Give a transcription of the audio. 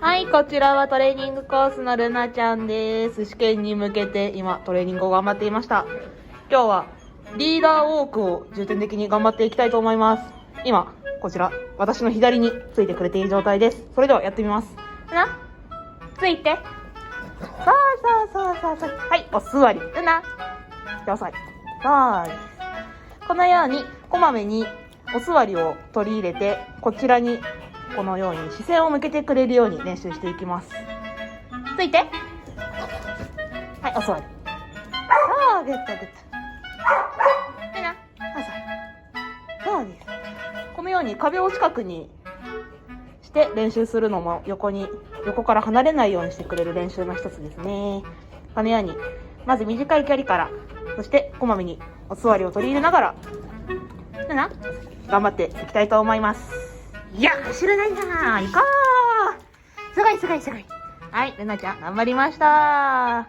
はい、こちらはトレーニングコースのルナちゃんです。試験に向けて今トレーニングを頑張っていました。今日はリーダーウォークを重点的に頑張っていきたいと思います。今、こちら、私の左についてくれている状態です。それではやってみます。ルナ、ついて。そう。はい、お座り。ルナ、お座り。そうです。このように、こまめにお座りを取り入れて、こちらにこのように視線を向けてくれるように練習していきます。ついて。はい、お座り。グッド。はいな。そうです。このように壁を近くにして練習するのも横から離れないようにしてくれる練習の一つですね。このように、まず短い距離から、そしてこまめにお座りを取り入れながら、頑張っていきたいと思います。いや、走れないな。行こう。すごい。はい、ルナちゃん、頑張りました。